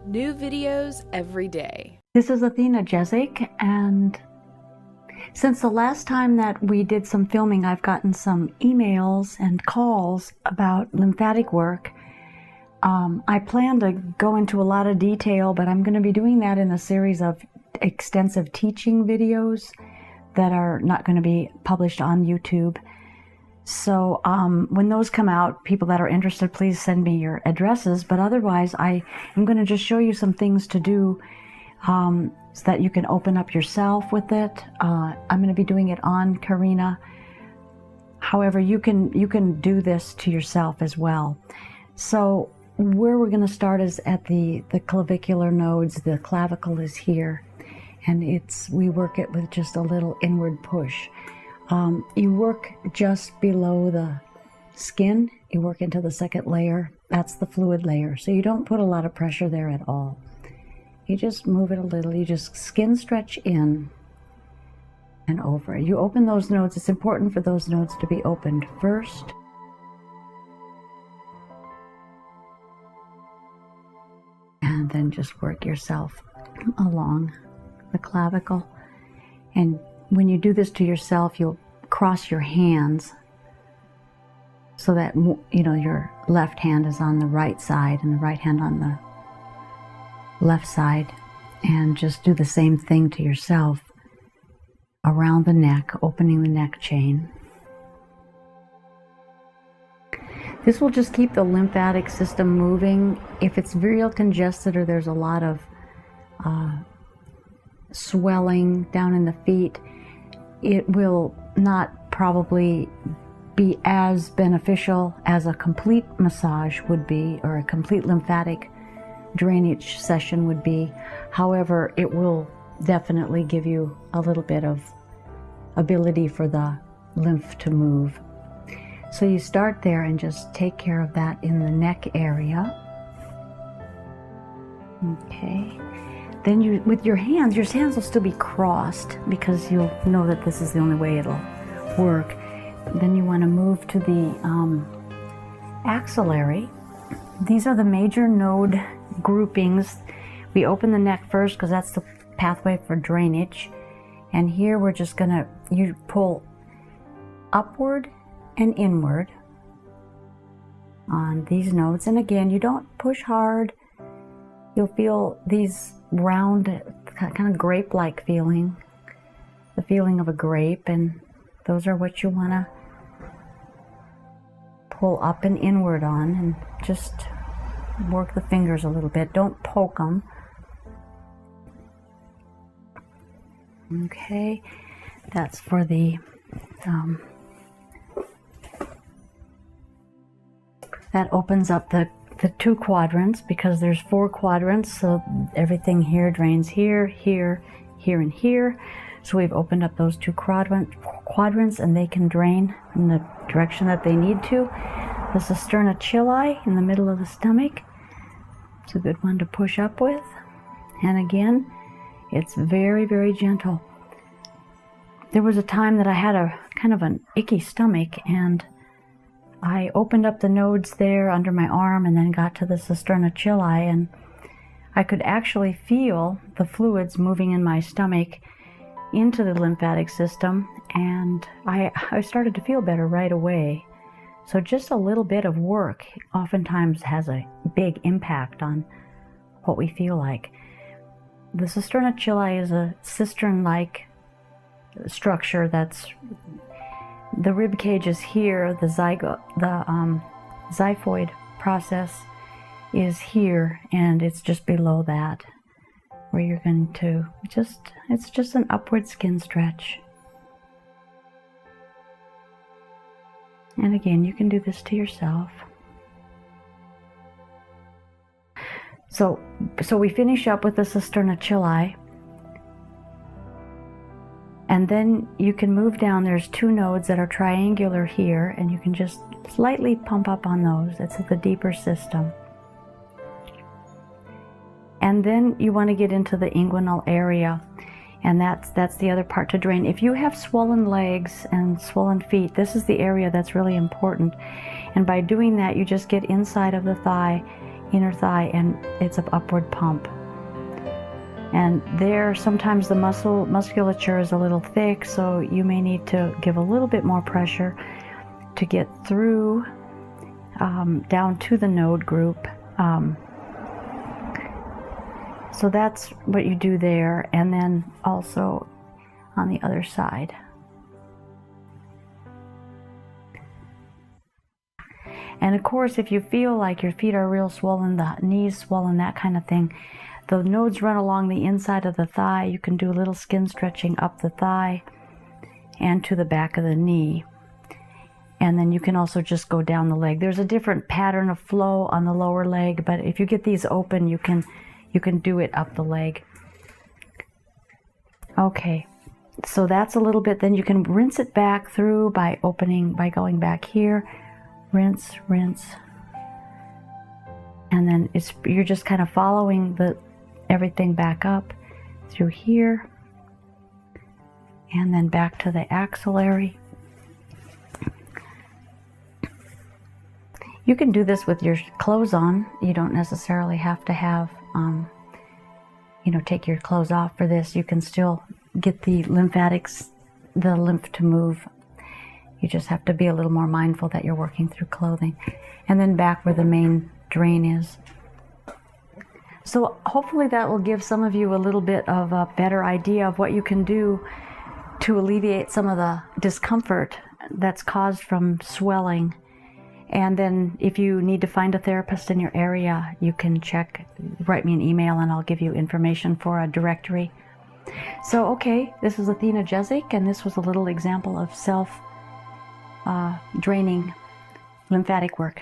New videos every day. This is Athena Jezik, and since the last time that we did some filming, I've gotten some emails and calls about lymphatic work. I plan to go into a lot of detail, but I'm going to be doing that in a series of extensive teaching videos that are not going to be published on YouTube. So when those come out, people that are interested, please send me your addresses. But otherwise, I am going to just show you some things to do so that you can open up yourself with it. I'm going to be doing it on Karina. However, you can do this to yourself as well. So where we're going to start is at the clavicular nodes. The clavicle is here, and we work it with just a little inward push. You work just below the skin. You work into the second layer. That's the fluid layer. So you don't put a lot of pressure there at all. You just move it a little. You just skin stretch in and over. You open those nodes. It's important for those nodes to be opened first. And then just work yourself along the clavicle. And when you do this to yourself, you'll cross your hands so that, your left hand is on the right side and the right hand on the left side, and just do the same thing to yourself around the neck, opening the neck chain. This will just keep the lymphatic system moving. If it's real congested or there's a lot of swelling down in the feet, it will not probably be as beneficial as a complete massage would be, or a complete lymphatic drainage session would be. However, it will definitely give you a little bit of ability for the lymph to move. So you start there and just take care of that in the neck area. Okay. Then with your hands will still be crossed because you'll know that this is the only way it'll work. Then you want to move to the axillary. These are the major node groupings. We open the neck first because that's the pathway for drainage. And here we're just you pull upward and inward on these nodes. And again, you don't push hard. You'll feel these round, kind of grape-like feeling, the feeling of a grape, and those are what you want to pull up and inward on, and just work the fingers a little bit. Don't poke them. Okay, that's for the that opens up the two quadrants, because there's 4 quadrants, so everything here drains here, here, here, and here. So we've opened up those 2 quadrants, and they can drain in the direction that they need to. The sternochyli in the middle of the stomach, it's a good one to push up with. And again, it's very, very gentle. There was a time that I had a kind of an icky stomach, and I opened up the nodes there under my arm and then got to the sternochyli, and I could actually feel the fluids moving in my stomach into the lymphatic system, and I started to feel better right away. So just a little bit of work oftentimes has a big impact on what we feel like. The sternochyli is a cistern-like structure. That's the rib cage is here. The xiphoid process is here, and it's just below that, where you're going to it's just an upward skin stretch. And again, you can do this to yourself. So we finish up with the sternochyli, and then you can move down. There's 2 nodes that are triangular here, and you can just slightly pump up on those. That's at the deeper system. And then you want to get into the inguinal area, and that's the other part to drain. If you have swollen legs and swollen feet, this is the area that's really important. And by doing that, you just get inside of the thigh inner thigh, and it's an upward pump. And there, sometimes the musculature is a little thick, so you may need to give a little bit more pressure to get through down to the node group. So that's what you do there, and then also on the other side. And of course, if you feel like your feet are real swollen, the knees swollen, that kind of thing, the nodes run along the inside of the thigh. You can do a little skin stretching up the thigh and to the back of the knee. And then you can also just go down the leg. There's a different pattern of flow on the lower leg, but if you get these open, you can do it up the leg. Okay, so that's a little bit. Then you can rinse it back through by going back here. Rinse, rinse. And then you're just kind of following everything back up through here. And then back to the axillary. You can do this with your clothes on. You don't necessarily have to have, take your clothes off for this. You can still get the lymphatics, the lymph to move. You just have to be a little more mindful that you're working through clothing. And then back where the main drain is. So hopefully that will give some of you a little bit of a better idea of what you can do to alleviate some of the discomfort that's caused from swelling. And then if you need to find a therapist in your area, you can write me an email and I'll give you information for a directory. So, okay, this is Athena Jezik, and this was a little example of self-draining lymphatic work.